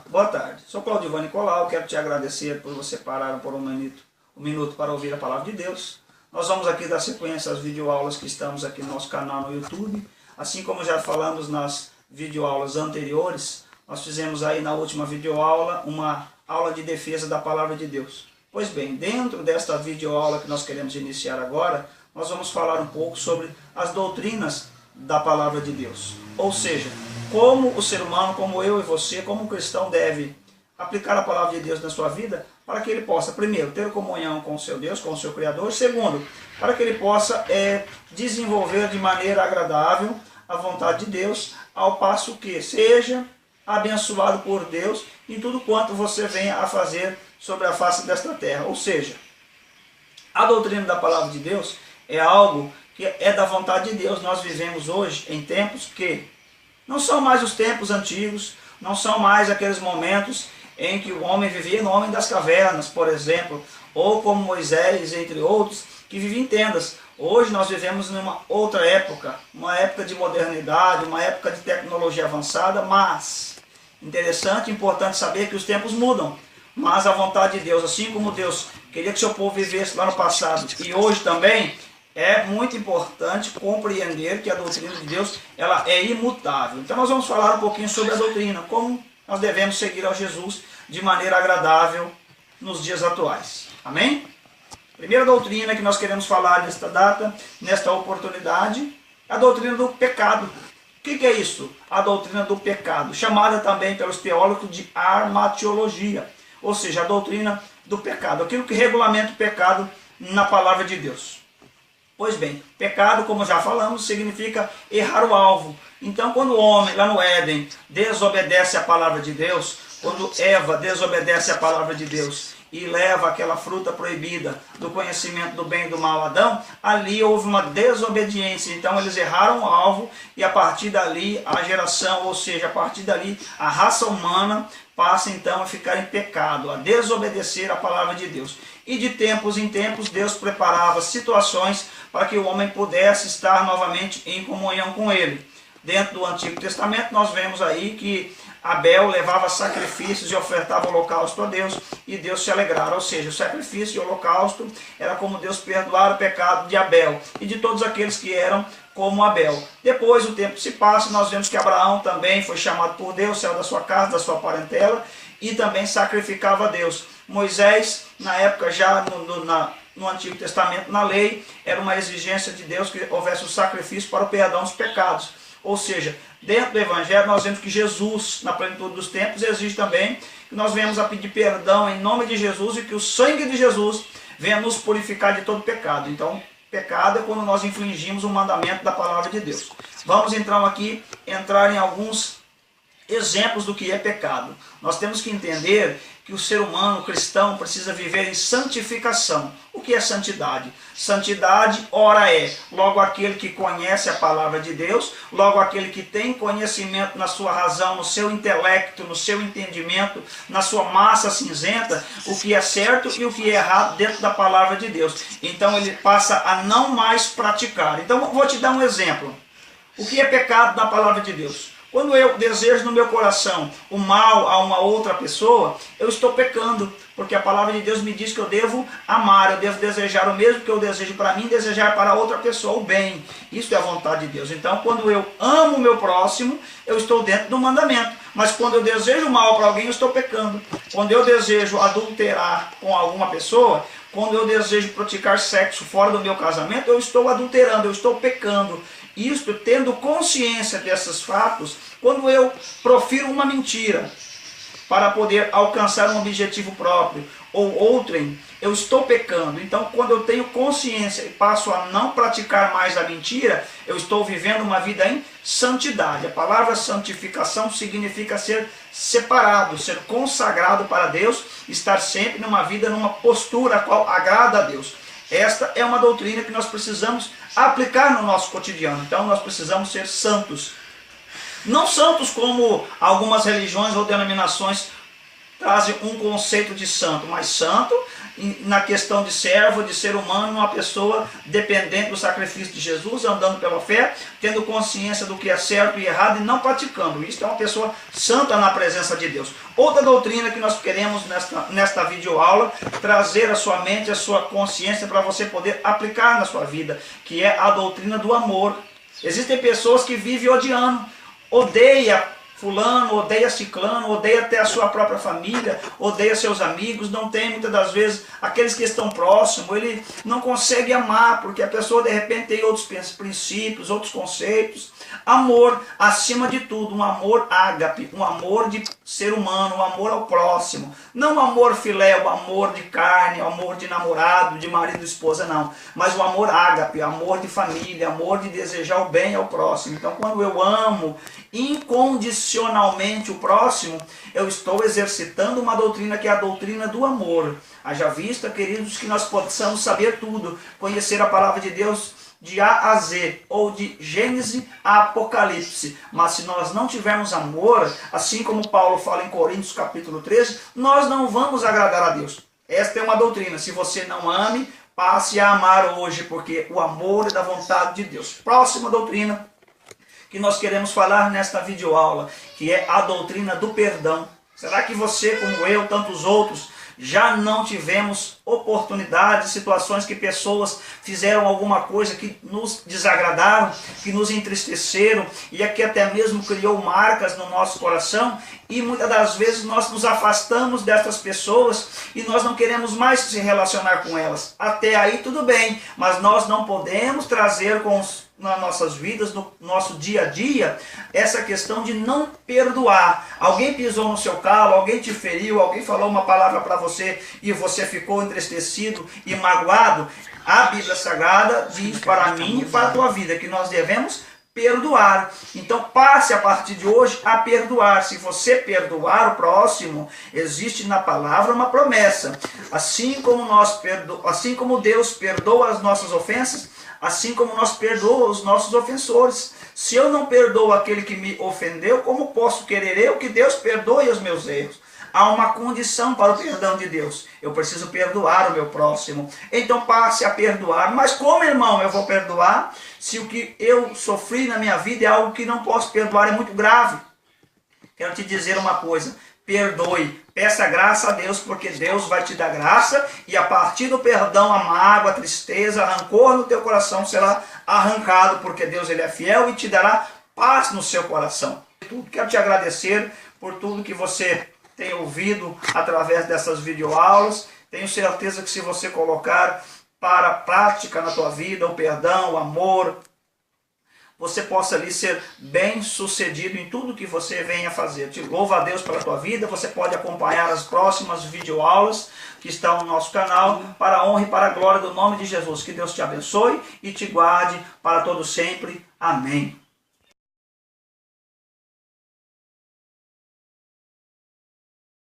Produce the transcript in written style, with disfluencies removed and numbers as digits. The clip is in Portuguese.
Boa tarde, sou Claudivan Nicolau, quero te agradecer por você parar por um minuto para ouvir a Palavra de Deus. Nós vamos aqui dar sequência às videoaulas que estamos aqui no nosso canal no YouTube. Assim como já falamos nas videoaulas anteriores, nós fizemos aí na última videoaula uma aula de defesa da Palavra de Deus. Pois bem, dentro desta videoaula que nós queremos iniciar agora, nós vamos falar um pouco sobre as doutrinas da Palavra de Deus. Ou seja, como o ser humano, como eu e você, como um cristão deve aplicar a Palavra de Deus na sua vida, para que ele possa, primeiro, ter comunhão com o seu Deus, com o seu Criador. Segundo, para que ele possa desenvolver de maneira agradável a vontade de Deus, ao passo que seja abençoado por Deus em tudo quanto você venha a fazer sobre a face desta terra. Ou seja, a doutrina da Palavra de Deus é algo que é da vontade de Deus. Nós vivemos hoje em tempos que não são mais os tempos antigos, não são mais aqueles momentos em que o homem vivia no homem das cavernas, por exemplo, ou como Moisés, entre outros, que viviam em tendas. Hoje nós vivemos numa outra época, uma época de modernidade, uma época de tecnologia avançada, mas interessante e importante saber que os tempos mudam. Mas a vontade de Deus, assim como Deus queria que seu povo vivesse lá no passado e hoje também, é muito importante compreender que a doutrina de Deus ela é imutável. Então nós vamos falar um pouquinho sobre a doutrina, como nós devemos seguir ao Jesus de maneira agradável nos dias atuais. Amém? Primeira doutrina que nós queremos falar nesta data, nesta oportunidade, é a doutrina do pecado. O que é isso? A doutrina do pecado, chamada também pelos teólogos de armatiologia, ou seja, a doutrina do pecado, aquilo que regulamenta o pecado na palavra de Deus. Pois bem, pecado, como já falamos, significa errar o alvo. Então, quando o homem, lá no Éden, desobedece a palavra de Deus, quando Eva desobedece a palavra de Deus e leva aquela fruta proibida do conhecimento do bem e do mal a Adão, ali houve uma desobediência. Então, eles erraram o alvo e a partir dali a geração, ou seja, a partir dali a raça humana passa então a ficar em pecado, a desobedecer a palavra de Deus. E de tempos em tempos Deus preparava situações para que o homem pudesse estar novamente em comunhão com ele. Dentro do Antigo Testamento nós vemos aí que Abel levava sacrifícios e ofertava holocausto a Deus e Deus se alegrara. Ou seja, o sacrifício e o holocausto era como Deus perdoar o pecado de Abel e de todos aqueles que eram como Abel. Depois o tempo se passa, nós vemos que Abraão também foi chamado por Deus, saiu da sua casa, da sua parentela e também sacrificava a Deus. Moisés, na época já no Antigo Testamento, na lei, era uma exigência de Deus que houvesse o sacrifício para o perdão dos pecados. Ou seja, dentro do Evangelho nós vemos que Jesus, na plenitude dos tempos, exige também que nós venhamos a pedir perdão em nome de Jesus e que o sangue de Jesus venha nos purificar de todo pecado. Então, pecado é quando nós infringimos o mandamento da palavra de Deus. Vamos então aqui entrar em alguns exemplos do que é pecado. Nós temos que entender que o ser humano o cristão precisa viver em santificação. O que é santidade? Santidade, ora é, logo aquele que conhece a palavra de Deus, logo aquele que tem conhecimento na sua razão, no seu intelecto, no seu entendimento, na sua massa cinzenta, o que é certo e o que é errado dentro da palavra de Deus. Então ele passa a não mais praticar. Então vou te dar um exemplo. O que é pecado na palavra de Deus? Quando eu desejo no meu coração o mal a uma outra pessoa, eu estou pecando, porque a palavra de Deus me diz que eu devo amar, eu devo desejar o mesmo que eu desejo para mim, desejar para outra pessoa o bem. Isso é a vontade de Deus. Então, quando eu amo o meu próximo, eu estou dentro do mandamento. Mas quando eu desejo mal para alguém, eu estou pecando. Quando eu desejo adulterar com alguma pessoa, quando eu desejo praticar sexo fora do meu casamento, eu estou adulterando, eu estou pecando. Isto, tendo consciência desses fatos, quando eu profiro uma mentira para poder alcançar um objetivo próprio ou outrem, eu estou pecando. Então, quando eu tenho consciência e passo a não praticar mais a mentira, eu estou vivendo uma vida em santidade. A palavra santificação significa ser separado, ser consagrado para Deus, estar sempre numa vida, numa postura a qual agrada a Deus. Esta é uma doutrina que nós precisamos aplicar no nosso cotidiano. Então nós precisamos ser santos. Não santos como algumas religiões ou denominações trazem um conceito de santo, mas santo na questão de servo, de ser humano, uma pessoa dependente do sacrifício de Jesus, andando pela fé, tendo consciência do que é certo e errado e não praticando. Isso é uma pessoa santa na presença de Deus. Outra doutrina que nós queremos nesta videoaula trazer à sua mente, à sua consciência, para você poder aplicar na sua vida, que é a doutrina do amor. Existem pessoas que vivem odiando, odeia fulano, odeia ciclano, odeia até a sua própria família, odeia seus amigos, não tem muitas das vezes aqueles que estão próximos, ele não consegue amar, porque a pessoa de repente tem outros princípios, outros conceitos. Amor, acima de tudo, um amor ágape, um amor de ser humano, um amor ao próximo. Não um amor filé, um amor de carne, um amor de namorado, de marido e esposa, não. Mas o amor ágape, amor de família, amor de desejar o bem ao próximo. Então quando eu amo incondicionalmente o próximo, eu estou exercitando uma doutrina que é a doutrina do amor. Haja vista, queridos, que nós possamos saber tudo, conhecer a palavra de Deus de A a Z, ou de Gênesis a Apocalipse. Mas se nós não tivermos amor, assim como Paulo fala em Coríntios capítulo 13, nós não vamos agradar a Deus. Esta é uma doutrina. Se você não ame, passe a amar hoje, porque o amor é da vontade de Deus. Próxima doutrina que nós queremos falar nesta videoaula, que é a doutrina do perdão. Será que você, como eu, tantos outros, já não tivemos oportunidades, situações que pessoas fizeram alguma coisa que nos desagradaram, que nos entristeceram e que até mesmo criou marcas no nosso coração, e muitas das vezes nós nos afastamos dessas pessoas e nós não queremos mais se relacionar com elas. Até aí tudo bem, mas nós não podemos trazer nas nossas vidas, no nosso dia a dia, essa questão de não perdoar. Alguém pisou no seu calo, alguém te feriu, alguém falou uma palavra para você e você ficou entristecido e magoado. A Bíblia Sagrada diz para mim e para a tua vida que nós devemos perdoar. Então passe a partir de hoje a perdoar. Se você perdoar o próximo, existe na palavra uma promessa. Assim como Deus perdoa as nossas ofensas, assim como nós perdoamos os nossos ofensores. Se eu não perdoo aquele que me ofendeu, como posso querer eu que Deus perdoe os meus erros? Há uma condição para o perdão de Deus. Eu preciso perdoar o meu próximo. Então passe a perdoar. Mas como, irmão, eu vou perdoar se o que eu sofri na minha vida é algo que não posso perdoar, é muito grave? Quero te dizer uma coisa. Perdoe. Peça graça a Deus, porque Deus vai te dar graça, e a partir do perdão, a mágoa, a tristeza, a rancor no teu coração será arrancado, porque Deus ele é fiel e te dará paz no seu coração. Quero te agradecer por tudo que você tem ouvido através dessas videoaulas. Tenho certeza que se você colocar para a prática na tua vida o perdão, o amor, você possa ali ser bem sucedido em tudo que você venha fazer. Te louvo a Deus pela tua vida. Você pode acompanhar as próximas videoaulas que estão no nosso canal, para a honra e para a glória do nome de Jesus. Que Deus te abençoe e te guarde para todo sempre. Amém.